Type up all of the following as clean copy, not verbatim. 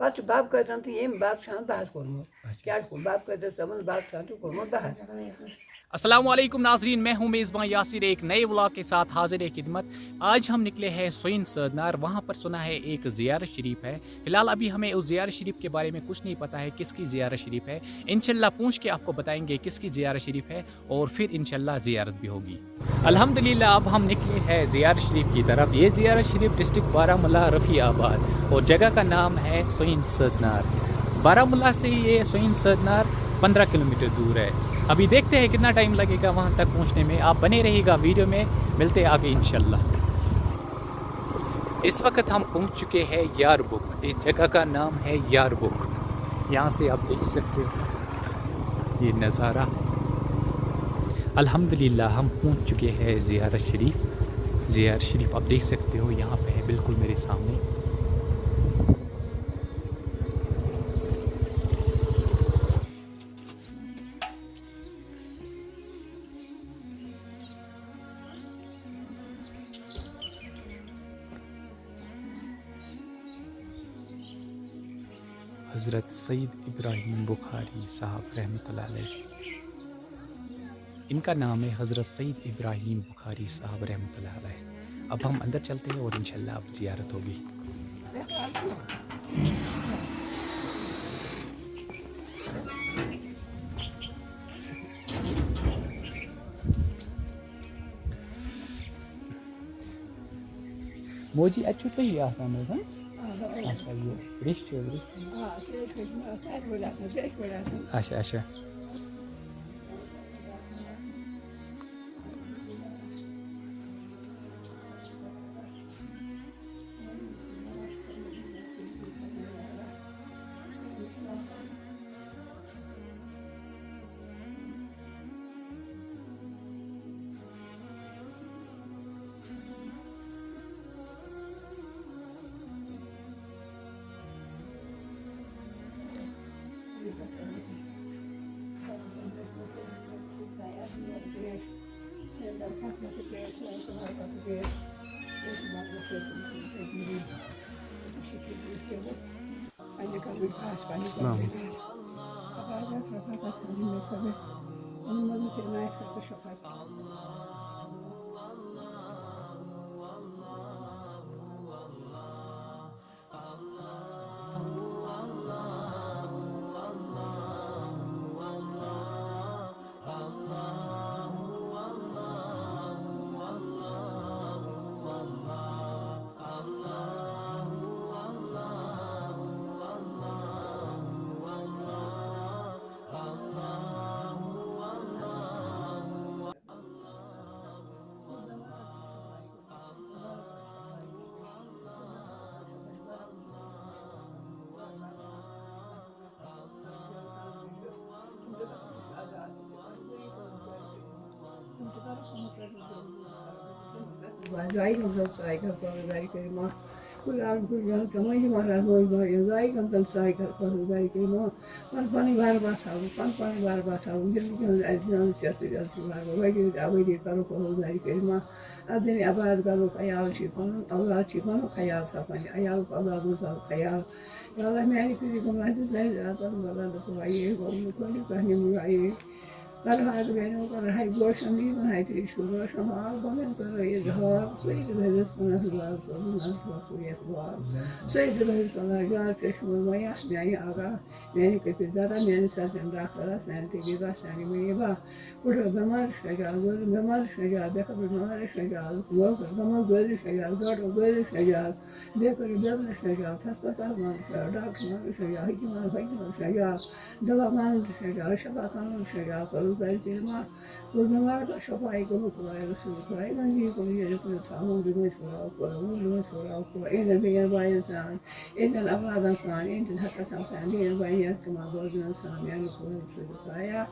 پتہ باب قدرن تو یم بادشاہن بحث کورمت کیا باب قدر صبن بادشاہ تو کورمت بحث. السلام علیکم ناظرین، میں ہوں میزبان یاسر ایک نئے ولاگ کے ساتھ حاضر خدمت. آج ہم نکلے ہیں سوئن سید نار. وہاں پر سنا ہے ایک زیارت شریف ہے. فی الحال ابھی ہمیں اس زیارت شریف کے بارے میں کچھ نہیں پتا ہے کس کی زیارت شریف ہے. انشاءاللہ پوچھ کے آپ کو بتائیں گے کس کی زیارت شریف ہے اور پھر انشاءاللہ زیارت بھی ہوگی. الحمدللہ اب ہم نکلے ہیں زیارت شریف کی طرف. یہ زیارت شریف ڈسٹرکٹ بارامولہ رفیع آباد اور جگہ کا نام ہے سوئن سید نار. بارامولہ سے یہ سوئن سید نار 15 کلومیٹر دور ہے. ابھی دیکھتے ہیں کتنا ٹائم لگے گا وہاں تک پہنچنے میں. آپ بنے رہیے گا ویڈیو میں، ملتے ہیں آگے انشاءاللہ. اس وقت ہم پہنچ چکے ہیں یار بک. اس جگہ کا نام ہے یار بک. یہاں سے آپ دیکھ سکتے ہو یہ نظارہ. الحمدللہ ہم پہنچ چکے ہیں زیارت شریف. زیارت شریف آپ دیکھ سکتے ہو یہاں پہ ہے بالکل میرے سامنے. حضرت سید ابراہیم بخاری صاحب رحمۃ اللہ علیہ. ان کا نام ہے حضرت سید ابراہیم بخاری صاحب رحمۃ اللہ علیہ. اب ہم اندر چلتے ہیں اور انشاءاللہ اب زیارت ہوگی. موجی اچھو تو ہی آسان ہے. اچھا یہ رشت اچھا اچھا. زائی کمتل سائی کر پروردگاری کریمہ کل عالم کل جہاں تمام مہاراج ہوئی بھائی زائی کمتل سائی کر پروردگاری کریمہ پن پانی بار باساو پن پانی بار باساو جلدی جلدی اجنان سیاسی جلدی بار وجہ آبادی کرو پروردگاری کریمہ ادنی آباد کرو خیال شیفان اولاد شیفان خیال تھاپانی عیال اولاد مصاب خیال یا اللہ میری پیری گمراہ سے زہر ذات اللہ دکھوائیے گورم کھولی کہنے ملائیے برحال بینوں کا رہائی گوشن بھی بنائی تھی شروع شمال بمن کر رہی دھار سید بحث پناہ اللہ صلی اللہ علیہ وسلم سید بحث پناہ جار چشم المیا میانی آگا میانی کتی دارا میانی ساتھ اندراخرہ سین تیگی با سینی منی با کٹر بمار شجال گور بمار شجال بیکر بمار شجال گوکر بمار گوری شجال گوڑ گوری شجال بیکر بیبن شجال تسپتار مان شجال ڈاکٹر مان شجال حکیمان حکیمان شجال دوا مان شجال شفاقان شجال پروردگاری کریمہ کل بیمار کا شفائی کو بکوائے رسول خواہی گنجی کو یہ رکن تھامون دمس وراؤ کو دمس وراؤ کو این بیر بائی انسان این الابراد انسان این حق انسان دین بائی احتمال بوزن انسان یعنی کوئی رسول خواہیا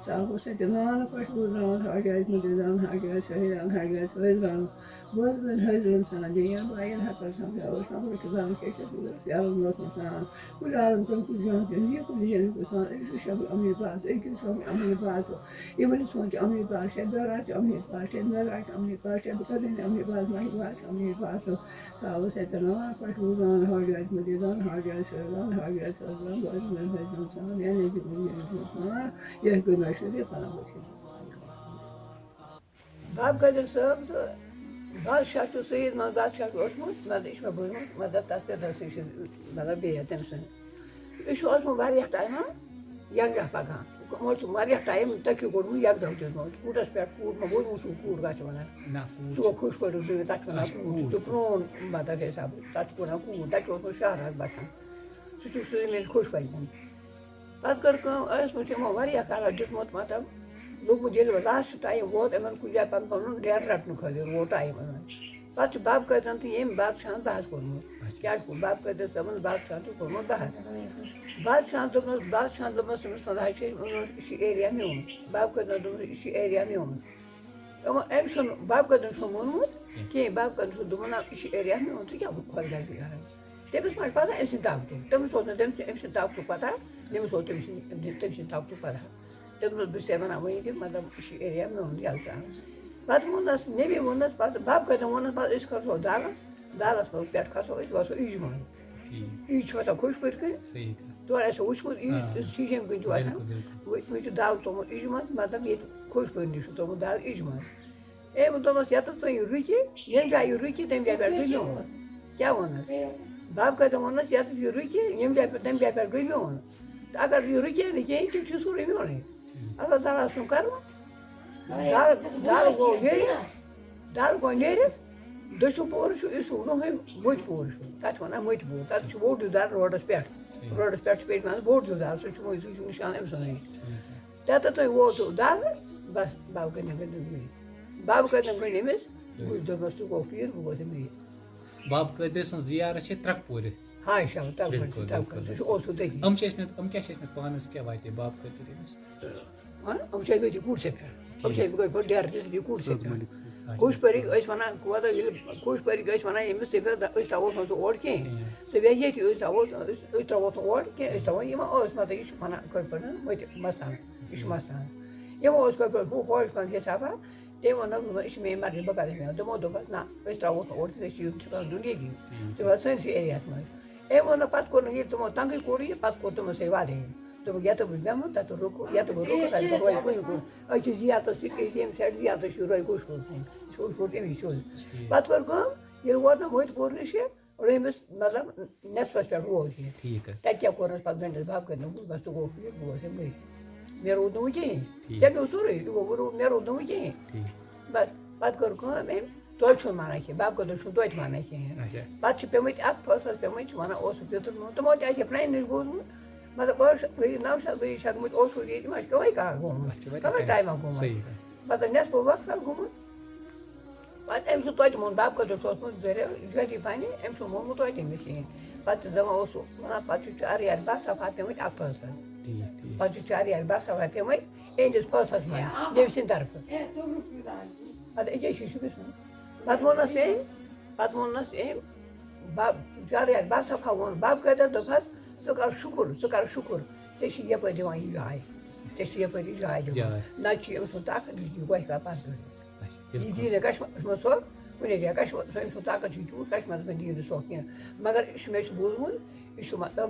صاحب سے دمان پشبور ران حاجات مددان حاجات شہیدان حاجات فیضان بوزن حضر انسان دین بائی حق انسان اور شامل کزان کیشت یا اللہ انسان کل عالم کل جان جنی کل جن انسان ایک شب امیر باز ایک شب امیر باز کو یہ بڑی سوچ امیر پاس ہے دراج امیر پاس ہے دراج امیر پاس ہے بکرین امیر پاس ماہی پاس امیر پاس ساو سے تنوع پشودان حاجت مدیدان حاجت سردان حاجت سردان باز میں بھیجان سان یعنی کہ یہ کوئی مشہور فلاں باب قدر صاحب بادشاہ چھُ سید منٛز بادشاہ چھُ اوسمُت مطلب یہِ چھُ مےٚ بوٗزمُت مطلب تَتھ پٮ۪ٹھ چھِ مطلب بیٚیہِ تٔمۍ سٕنٛدۍ یہِ چھُ اوسمُت واریاہ ٹایمہٕ یَکجاہ پَکان یِمو چھُ واریاہ ٹایم تٔکیہِ کوٚڑمُت یَکدَم دیُتمُت کوٗٹَس پٮ۪ٹھ کوٗٹ مےٚ بوٗزمُت چھُ کوٗٹ کَتھ چھِ وَنان سُہ گوٚو خوش پٲٹھۍ زٔمیٖن تَتھ چھِ وَنان کوٗٹ سُہ چھُ پرٛون مطلب حِساب تَتھ چھِ وَنان کوٗٹ تَتہِ چھُ اوسمُت شہراز بَسان سُہ چھُ سُہ زٔمیٖن خوش پٲٹھۍ پَتہٕ کٔر کٲم ٲسمٕژ چھِ یِمو واریاہ کالَس دیُتمُت مطلب لوٚگمُت ییٚلہِ وۄنۍ لاسٹ ٹایم ووت یِمَن کُنہِ جایہِ پَنُن پَنُن ڈیرٕ رَٹنہٕ خٲطرٕ ووت ٹایم یِمَن پَتہٕ چھُ باب قٲدرَن تہٕ ییٚمۍ بادشاہَن بحث کوٚرمُت کیٛاہ چھُ باب قٲدر صٲبَن بادشاہَن چھُ کوٚرمُت بحث بادشاہَن دوٚپنَس أمِس وَنان چھِ یہِ چھُ ایریا میون باب قٲدرَن دوٚپنَس یہِ چھُ ایریا میون أمۍ چھُنہٕ باب قٲدرَن چھُنہٕ ووٚنمُت کِہیٖنۍ باب قٲدرَن چھُ دوٚپُن نہ یہِ چھُ ایریا میون ژٕ کیٛاہ خۄدگردی کَران تٔمِس ما چھِ پَتہ أمۍ سٕنٛدِ طاقتُک تٔمِس اوس نہٕ أمۍ سٕنٛدِ طاقتُک پَتہ تٔمِس اوس تٔمۍ سٕنٛدِ طاقتُک پَتہ تٔمِس اوس بہٕ چھَسے وَنان وۄنۍ کہِ مطلب یہِ چھُ ایریا میون یَلہٕ ترٛاوُن پَتہٕ ووٚننَس نبی ووٚننَس پَتہٕ باب قٲدرَن ووٚننَس پَتہٕ أسۍ کھسو دالَس پٮ۪ٹھ کھسو أسۍ وَسو عیٖج منٛز عیٖج چھُ آسان خوش پٲٹھۍ کٔرِتھ تورٕ آسیو وٕچھمُت عیٖج شیٖشِم کِنۍ چھُ آسان وٕنۍ چھُ دال ژومُت عیٖجہِ منٛز مطلب ییٚتہِ خوش پٲٹھۍ چھُ ژومُت دال عیٖجہِ منٛز وۄنۍ دوٚپنَس ییٚتَس تُہۍ یہِ رُکہِ ییٚمہِ جایہِ یہِ رُکہِ تَمہِ جایہِ پٮ۪ٹھ گٔے میون کیٛاہ ووٚننَس باب قٲدرَن ووٚننَس ییٚتَس یہِ رُکہِ ییٚمہِ جایہِ پٮ۪ٹھ تَمہِ جایہِ پٮ۪ٹھ گٔے میون تہٕ اگر یہِ رُکے نہٕ کِہیٖنۍ تیٚلہِ چھُ سورُے میونُے اللہ تعالیٰ سُنٛد کَرُن ڈل گوٚو نیٖرِتھ دٔچھُن پوٚہر چھُ یُس برونٛہِم مٔٹۍ پوٚہر چھُ تَتھ چھِ وَنان مٔٹۍ پوٚہر تَتھ چھُ بوٚڑ ہیوٗ دَر روڈَس پٮ۪ٹھ چھُ پیٚٹھۍ بوٚڑ ہیوٗ دَر سُہ چھُ نِشان أمۍ سُنٛدُے تَتٮ۪تھ تُہۍ ووتوٕ دَل بَس باب قٲدرَن گٔے باب قٲدرَن گٔے أمِس دوٚپنَس ژٕ گوٚو پیٖر بہٕ گوٚو میٖر باب قٲدر سٕنٛز زیارت چھِ ترٛکھ پوٗرِ ہاے شاہ سُہ چھُ اوسُر تٔتی یِم کیٛاہ چھِ ٲسمٕتۍ پانَس کیٛاہ واتے باب قٲدر أمِس یِم چھِ ٲسمٕتۍ کوٗٹسے پٮ۪ٹھ یِم چھِ ٲسۍ گٔے ڈیرٕ دِتھ کوٗٹسے پٮ۪ٹھ خوش پٲرِکۍ ٲسۍ وَنان ییٚلہِ خوش پٲرِکۍ ٲسۍ وَنان ییٚمِس أسۍ ترٛاوہوس نہٕ ژٕ اور کِہیٖنۍ ژٕ بیٚہہ ییٚتہِ أسۍ ترٛاوہوس نہٕ اور کینٛہہ أسۍ ترٛاوہوے یِمن ٲس مطلب یہِ چھُ وَنان کٲٹھۍ پٲٹھۍ مَستان یہِ چھُ مَستان یِمو اوس کٲٹھۍ پٲٹھۍ ہُہ پوش پَنُن حِسابہ تٔمۍ ووٚنُکھ دوٚپُن یہِ چھِ میٛٲنۍ مرضی بہٕ کَرٕ میون تِمو دوٚپُکھ نہ أسۍ ترٛاوہوس نہٕ اور کینٛہہ أسۍ چھِ یُن چھُ دیُن ییٚتی ژٕ وَس سٲنسٕے ایریاہَس منٛز أمۍ ووٚنُکھ پَتہٕ کوٚر نہٕ ییٚلہِ تِمو تنٛگٕے کوٚر یہِ پَتہٕ کوٚر تِمو سۭتۍ وعدے دوٚپُکھ ییٚتٮ۪تھ بہٕ بیٚہمہٕ تَتٮ۪تھ رُکو ییٚتٮ۪تھ بہٕ رُکہٕ تَتہِ بہٕ روزِ کُنہِ کُن أسۍ چھِ زیارتَس سۭتۍ ییٚمہِ سایڈٕ زیارتَس چھُ روزِ خوش پوٗر کُن خوش پوٗر اَمی سیوٚد پَتہٕ کٔر کٲم ییٚلہِ ووت نہٕ مٔٹۍ پوٗر نِش أمِس مطلب نٮ۪صفَس پٮ۪ٹھ ووت یہِ تَتہِ کیٛاہ کوٚرنَس پَتہٕ گٔنڈِس باب قٲدرَن بَس ژٕ گوٚو پیٖر بہٕ گوس أمۍ گٔے مےٚ روٗد نہٕ وۄنۍ کِہیٖنۍ ژےٚ پیوٚو سورُے تہِ گوٚو مےٚ روٗد نہٕ وۄنۍ کِہیٖنۍ بَس پَتہٕ کٔر کٲم أمۍ توتہِ چھُنہٕ مانان کینٛہہ باب قٲدر چھُنہٕ توتہِ مانان کِہیٖنۍ پَتہٕ چھِ پیٚمٕتۍ اَتھ فٲصلَس پیٚمٕتۍ چھِ وَنان اوسُکھ پیوٚتُر میون تِمو تہِ آسہِ پرٛانہِ نِش بوٗزمُت مطلب 8 شَتھ ؤری 9 شَتھ ؤری چھِ ہٮ۪تمٕتۍ اوسُر ییٚتہِ ما چھِ کَمٕے کال گوٚمُت کَمٕے ٹایما گوٚمُت پَتہٕ نٮ۪صفہٕ وقتَن گوٚمُت پَتہٕ أمۍ چھُ توتہِ ووٚن باب قٲدر چھُ اوسمُت جٲری پَننہِ أمۍ چھُنہٕ ووٚنمُت توتہِ أمِس کِہیٖنۍ پَتہٕ چھِ دَپان اوسُکھ وَنان پَتہٕ چھُ 4 رٮ۪تھ 10 صفحہ پیٚمٕتۍ اَتھ فٲصلَس پَتہٕ چھُ 4 رٮ۪تھ 10 صفحہ پیٚمٕتۍ یِہِنٛدِس فٲصلَس منٛز ییٚمہِ سٕنٛدِ طرفہٕ پَتہٕ أکیٛاہ چھُ شُپِس منٛز پَتہٕ ووٚننَس أمۍ 4 رٮ۪تھ 10 صفحہ ووٚن باب قٲدر دوٚپہَس ژٕ کَر شُکُر ژےٚ چھِ یَپٲرۍ دِوان یہِ جاے ژےٚ چھِ یَپٲرۍ یہِ جاے دِوان نَتہٕ چھُ أمۍ سُنٛد طاقت یہِ چھِ گۄہہِ کَران پَتہٕ یہِ دی نہٕ کَشمیٖرَس منٛز سۄ کُنے جایہِ کَشمیٖر أمۍ سُنٛد طاقت چھُ تیوٗت کَشمیٖرَس منٛز دی نہٕ سۄ کینٛہہ مگر یہِ چھُ مےٚ چھُ بوٗزمُت یہِ چھُ مطلب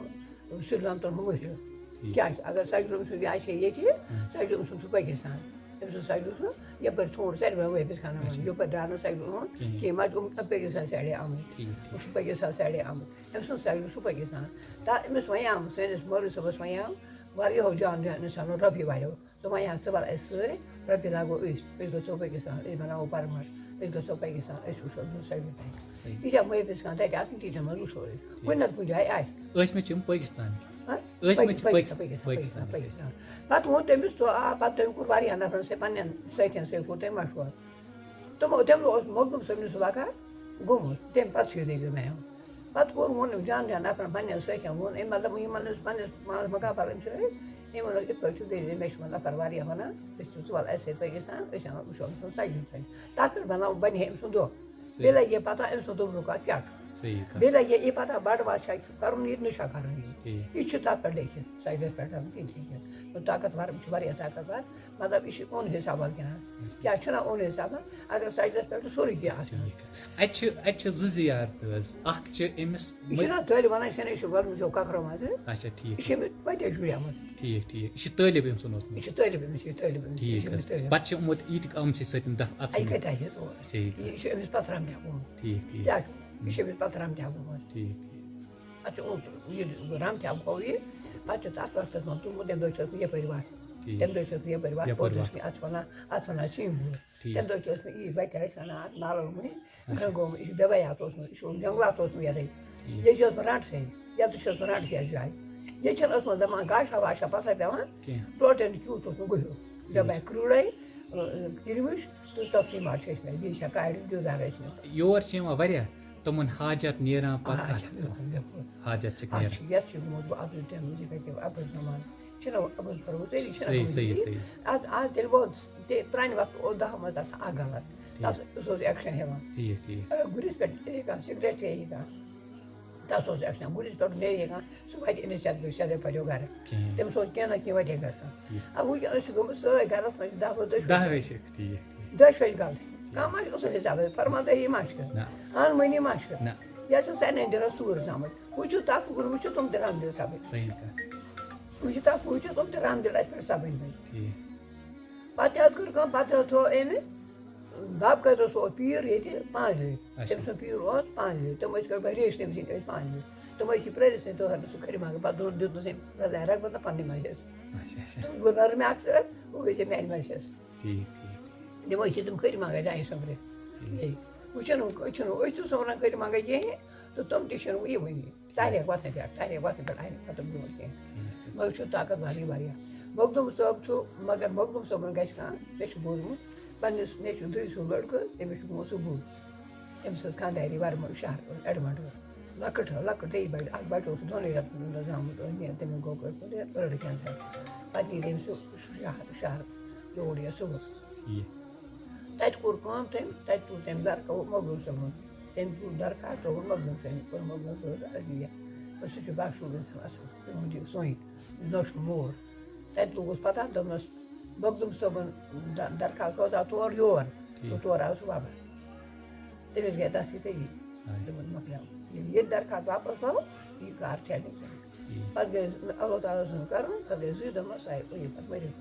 سرینَگرَن ہُنٛد مٔہِر کیٛازِ اگر سجدٕ سُنٛد یہِ آسہِ ہے ییٚتہِ سجدٕ سُنٛد چھُ پٲکِستان أمۍ سُنٛد سجدٕ سُنٛد یَپٲرۍ ژھونٛڈ ساروٕے وٲپِس خانَن منٛز یَپٲرۍ درٛاو نہٕ سجدٕ ہُنٛد کِہیٖنۍ ما چھُ پٲکِستان سایڈے آمٕتۍ یِم چھِ پٲکِستان سایڈے آمٕتۍ أمۍ سُنٛد سجدٕ چھُ پٲکِستان أمِس وَنیٛام سٲنِس مولوی صٲبَس وَنیٛام واریاہو جان جان اِنسانو رۄپیہِ واریاہو تِم وَنیٛام ژٕ وَل اَسہِ سۭتۍ رۄپیہِ لاگو أسۍ گژھو پٲکِستان أسۍ بَناوو پَرمٹ أسۍ گژھو پٲکِستان أسۍ وٕچھو سجدٕ تَتہِ یہِ چھا وٲپِس خان تَتہِ آسٕنۍ تیٖتیٛاہ منٛز وٕچھو أسۍ کُنہِ نَتہٕ کُنہِ جایہِ آسہِ پٲکِستان پَتہٕ ووٚن تٔمِس پَتہٕ تٔمۍ کوٚر واریاہَن نَفرَن سۭتۍ پنٛنٮ۪ن سٲتھٮ۪ن سۭتۍ کوٚر تٔمۍ مَشوَر تِمو اوس مخدوٗم صٲبنِس وقت گوٚمُت تَمہِ پَتہٕ چھُ یہِ دٔلیٖل مےٚ پَتہٕ ووٚن أمۍ جان جان نَفرَن پنٛنٮ۪ن سٲتھٮ۪ن ووٚن أمۍ مطلب یِمَن ٲسۍ پنٛنِس پانَس مکان پَران أمۍ سۭتۍ أمۍ ووٚنُکھ یِتھ پٲٹھۍ چھُ دٔلیٖل مےٚ چھُ نَفر واریاہ وَنان أسۍ چھِ ژٕ وَل اَسہِ سۭتۍ پٲکِستان أسۍ وٕچھو أمۍ سُنٛد سجدٕ تَتہِ تَتھ پٮ۪ٹھ بَناوو بَنہِ ہے أمۍ سُنٛد دۄہ بیٚیہِ لَگہِ ہے پَتہ أمۍ سُنٛد دۄہُک کَتھ کیٛاہ چھُ صحیح کَتھ بیٚیہِ لَگہِ یہِ پَتہ بَڑٕ بادشاہ کَرُن یہِ نِشا کَرُن ٹھیٖک یہِ چھُ تَتھ پٮ۪ٹھ لیکھِتھ سایڈَس پٮ۪ٹھ کِہیٖنۍ لیکھِتھ طاقتوَر یہِ چھُ واریاہ طاقتوَر مطلب یہِ چھُ اوٚن حِساب وٕنکٮ۪نَس کیٛاہ چھُنہ اوٚن حِساب اگر سایڈَس پٮ۪ٹھ چھُ سورُے کینٛہہ آسان اَتہِ چھِ زٕ زِیارت حظ اکھ چھِ أمِس یہِ چھُنہ تٔلۍ وَنان یہِ چھَنہ یہِ چھُ گۄڈنیُک کَکرو منٛزٕ اچھا ٹھیٖک یہِ چھِ أمِس وَتہِ جُڑیمٕژ ٹھیٖک یہِ چھِ طٲلب أمۍ سُنٛد اوسمُت یہِ چھُ طٲلب أمِس یہِ طٲلب أمِس ٹھیٖک حظ پَتہٕ چھِ آمُت یہِ تہِ آمژِ سۭتۍ دَف اَتہِ کَتہِ آسہِ تور ٹھیٖک یہِ چھُ أمِس پَتھرام تہِ گوٚمُت ٹھیٖک کیٛاہ چھُ یہِ چھُ أمِس پَتھرام تہِ گوٚمُت ٹھیٖک اَتھ چھُ اوٚنمُت یہِ رام تہِ گوٚو یہِ پَتہٕ چھُ تَتھ وقتَس منٛز تُلمُت تَمہِ دۄہ چھُ اوسمُت یَپٲرۍ وَتھ تَمہِ دۄہ چھُ اوسمُت یَپٲرۍ وَتھ پوٚت ٲسۍ مےٚ اَتھ وَنان سیٖمبوٗر تَمہِ دۄہ چھُ اوسمُت یی وَتہِ ٲسۍ وَنان اَتھ نالَن مٔنٛزۍ گنٛگومُت یہِ چھُ بے بیات اوسمُت یہِ چھُ جنٛگلات اوسمُت یَتَے ییٚتہِ چھُ اوسمُت رَنٛٹہٕ سۭتۍ یَتَس چھُ اوسمُت رَنٛٹہٕ سۭتۍ جایہِ ییٚتہِ چھَنہٕ ٲسمٕژ دَپان گاشا واشا پَتھر پٮ۪وان ٹوٹَل کیُتھ اوسمُت گُہیوٗ دَپان کرٛوٗڑَے کِرمِش تہٕ تَتھ سیٖمَٹھ چھِ ٲسۍمٕتۍ بیٚیہِ چھےٚ کَرِ دیوٗدار ٲسۍمٕتۍ یور چھِ یِوان واریاہ تِمَن حاجت نیران پَتہٕ حاجت چھِ نیران یَتھ چھُ گوٚمُت اَپٲرۍ تَمہِ کَتہِ اَپٲرۍ زَمان چھِنہ اَپٲرۍ کَرو سٲری صحیح صحیح صحیح آز تیٚلہِ ووت پرٛانہِ وقتہٕ اوس دَہو منٛز آسان اکھ غلط تَتھ اوس ایٚکشَن ہٮ۪وان ٹھیٖک ٹھیٖک گُرِس پٮ۪ٹھ یی کانٛہہ سِگریٹ چیٚیہِ کانٛہہ تَتھ اوس ایٚکشَن گُرِس پٮ۪ٹھ نیرِ کانٛہہ سُہ وَتہِ أمِس سیٚدَے پَتہٕ گَرٕ تٔمِس اوس کینٛہہ نَتہٕ کینٛہہ وَتہِ گژھان وٕنکٮ۪نَس چھِ گٔمٕژ سٲرۍ گَرَس منٛز چھِ دۄشوَے غلطی کانٛہہ ما چھِ اَصٕل حِسابَس فرماندٲری ما چھِ اَن مٔنی ما چھِ یَتھ چھُ سارنٕے دِلَس ژوٗر زامٕژ وٕچھِو تَتھ وٕچھِو تِم تہِ رَم دِل سَپٕدۍ وٕچھِو تَتھ وٕچھِو تِم تہِ رَم دِل اَسہِ پٮ۪ٹھ سَپٕدۍ پَتہٕ حظ کٔر کٲم پَتہٕ حظ تھوٚو أمۍ بَب کٔرۍ سُہ اوس پیٖر ییٚتہِ 5 لَٹہِ تٔمۍ سُنٛد پیٖر اوس 5 لَٹہِ تِم ٲسۍ کٔرۍ ریش تٔمۍ سٕنٛدۍ ٲسۍ 5 لَٹہِ تِم ٲسۍ یہِ پرٛٲرِتھ سۭتۍ تہٕ سُہ کھٔرِ منٛگہٕ پَتہٕ دیُتنَس أمۍ رَزا رَقبت نہ پنٛنہِ منٛز حِصہٕ گوٚو نَرمہِ اَکثر ہُہ گٔے ژےٚ میٛانہِ منٛز حِصہٕ تِم ٲسۍ تِم کھٔرِ منٛگے دانہِ سۄمبرِتھ بیٚیہِ وۄنۍ چھُنہٕ أسۍ تہِ سۄمبران کھٔرِ منٛگے کِہیٖنۍ تہٕ تِم تہِ چھِنہٕ یہِ وٕنی تاریخ وَتھنہٕ پٮ۪ٹھ آیہِ نہٕ ختم گوٚمُت کینٛہہ مگر چھُ طاقتوَر یہِ واریاہ مخدوٗم صٲب چھُ مگر مخدوٗم صٲبُن گژھِ کانٛہہ مےٚ چھُ بوٗزمُت پنٛنِس مےٚ چھُ دٕے سُنٛد لٔڑکہٕ تٔمِس چھُ گوٚمُت سُبوٗ تٔمِس ٲس خانٛداری وَرمُل شہر اٮ۪ڈمَنٛڈ لۄکٕٹ بیٚیہِ بَڑِ اَکھ بَچہِ اوس دۄنٕے رٮ۪تَن منٛز آمُت تٔمِس گوٚو بٔڑ کینسر پَتہٕ نی تٔمۍ سُہ شہر جوڑ یا صُبح تَتہِ کوٚر کٲم تٔمۍ تَتہِ تُل تٔمۍ درکاو مخدوٗم صٲبُن تٔمۍ تُل درخاست ترٛووُن مخدوٗم صٲبنہِ کوٚر مخدوٗم صٲبَس عزیت سُہ چھُ بخشوٗ گژھان اَصٕل تِمن دِیِو سۄین نٔش مور تَتہِ لوٚگُس پَتہ دوٚپنَس مخدوٗم صٲبُن درخاست سوزا تور یور تہٕ تورٕ آو سُہ واپَس تٔمِس گٔے تَتھ سۭتۍ یی دوٚپُن مۄکلیو ییٚلہِ ییٚتہِ درخاست واپَس آو یہِ کار چھَنہٕ پَتہٕ گٔے اللہ تعالیٰ سُنٛد کَرُن پَتہٕ گٔے 2 دۄہ منٛز سۄ آیہِ پَتہٕ مٔرِتھ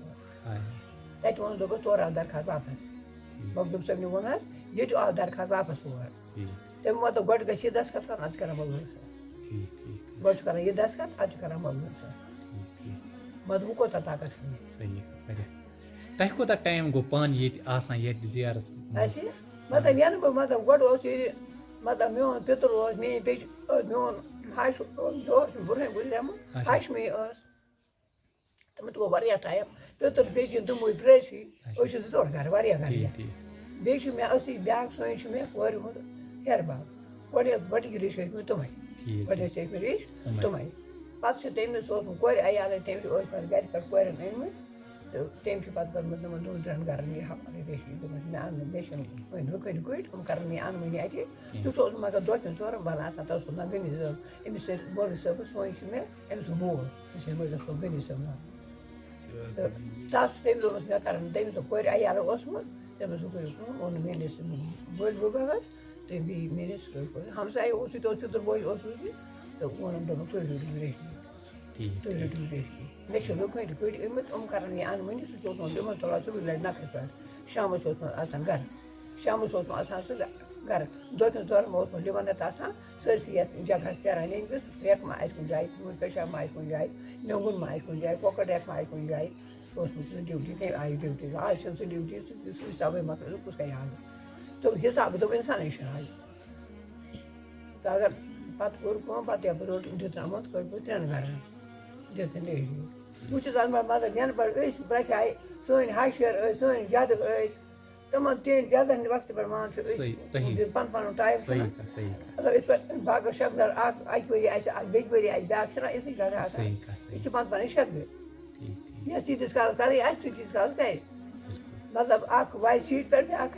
تَتہِ ووٚنُس دوٚپُس تورٕ آو درخاست واپَس مخدوٗم صٲبنہِ ووٚن حظ ییٚتہِ آو درخاست واپَس اور تٔمۍ ووٚن دوٚپ گۄڈٕ گژھِ یہِ دستخط کَرُن اَدٕ چھُ کَران مخدوٗم صٲب گۄڈٕ چھُ کَران یہِ دستخط اَدٕ چھُ کَران مخدوٗم صٲب مطلب وۄنۍ کوتاہ طاقت چھُ تۄہہِ کوٗتاہ ٹایم گوٚو پانہٕ ییٚتہِ آسان ییٚتہِ زِیارَس اَسہِ مطلب یَنہٕ بہٕ مطلب گۄڈٕ اوس ییٚتہِ مطلب میون پِتُر اوس میٛٲنۍ پیٚچہِ ٲس میون ہَش اوس برونٛہہ گُزریومُت ہَش مے ٲس تِمَن تہِ گوٚو واریاہ ٹایم پِتُر پیٚچِن تِموٕے پرٛٲرۍسٕے أسۍ چھِ 2 گَرٕ واریاہ گَرٕ بیٚیہِ چھُ مےٚ أسی بیٛاکھ سۄین چھُ مےٚ کورِ ہُنٛد ہیٚرٕ باب گۄڈٕنِکۍ رِشتہٕ ٲسۍ مٕتۍ تِمَے گۄڈٕنٮ۪تھ چھِ ٲسۍ مٕتۍ رِشتہٕ تِمَے پَتہٕ چھُ تٔمِس اوسمُت کورِ عیالَے تٔمِس ٲسۍ پَتہٕ گَرِ پٮ۪ٹھ کورٮ۪ن أنۍمٕتۍ تہٕ تٔمۍ چھُ پَتہٕ کٔرمٕژ تِمَن 2-3 گَرَن یہِ حوالے ریشی دوٚپمَس مےٚ اَن مےٚ چھِنہٕ وۄنۍ رُکٕنۍ کُٹھۍ یِم کَرَن یہِ اَنوٕنۍ اَتہِ سُہ اوس مگر 2-4 بَلان آسان تَتھ اوس ناو غنی صٲب أمِس سۭتۍ بوٚڑ صٲبَس سۄین چھُ مےٚ أمِس سُنٛد مول أمِس چھِ مٲلِس صٲب غنی صٲب ناو تہٕ تَتھ تٔمۍ دوٚپمَس مےٚ کَرَن تٔمِس اوس کورِ عیالہٕ اوسمُت تٔمِس دوٚپ کٔرِو کٲم اوٚن میٛٲنِس بٔلۍ بُبَس تہٕ بیٚیہِ میٛٲنِس ہمساے اوس سُہ تہِ اوس پِتُر بوے اوسُس یہِ تہٕ ووٚنُن دوٚپُن تُہۍ رٔٹِو ریشی مےٚ چھِ لُکٕنۍ کٔٹۍ ٲمٕتۍ یِم کَرَن یہِ اَنوٕنی سُہ چھُ اوسمُت تِمَن تُلان صُبحٲے لَٹہِ نَکھَس پٮ۪ٹھ شامَس اوسمُت آسان گَرٕ شامَس اوسمُت آسان سُہ گَرٕ 2-3 ژورَن اوسمُت لِونَت آسان سٲرسٕے یَتھ جگہَس پھیران ییٚمہِ پھرٛٮ۪کھ ما آسہِ کُنہِ جایہِ پیشاب ما آسہِ کُنہِ جایہِ نیوٚنٛگُن ما آسہِ کُنہِ جایہِ کۄکَر ریٚکھ ما آسہِ کُنہِ جایہِ اوسمُت سُہ ڈِوٹی تٔمۍ آیہِ ڈِوٹی آز چھِنہٕ سُہ ڈِوٹی سُہ حِسابٕے مۄکلیو کُس کَرِ آز دوٚپ حِسابٕے دوٚپ اِنسانٕے چھُنہٕ آز تہٕ اگر پَتہٕ کوٚر کٲم پَتہٕ یَپٲرۍ روٚٹ دیُتنامُت کٔڑ بہٕ 3 گَرَن دِژٕن ریشی بہٕ چھُس اَنان مطلب یَنہٕ پٮ۪ٹھ أسۍ برٛکھے سٲنۍ ہَشِر ٲسۍ سٲنۍ جَدٕ ٲسۍ تِمَن تِہِنٛدۍ جَدَن وقتہٕ پٮ۪ٹھ مان چھُ أسۍ پَنُن ٹایم مطلب یِتھ پٲٹھۍ باغس شَبدَر اَکہِ ؤری آسہِ بیٚکہِ ؤری آسہِ بیٛاکھ چھِنہ یِتھٕے کَتھ آسان یہِ چھِ پَنٕنۍ شَکلہِ یۄس ییٖتِس کالَس کَرٕنۍ آسہِ سُہ تیٖتِس کالَس کَرِ مطلب اَکھ واتہِ سیٖٹہِ پٮ۪ٹھ بیٛاکھ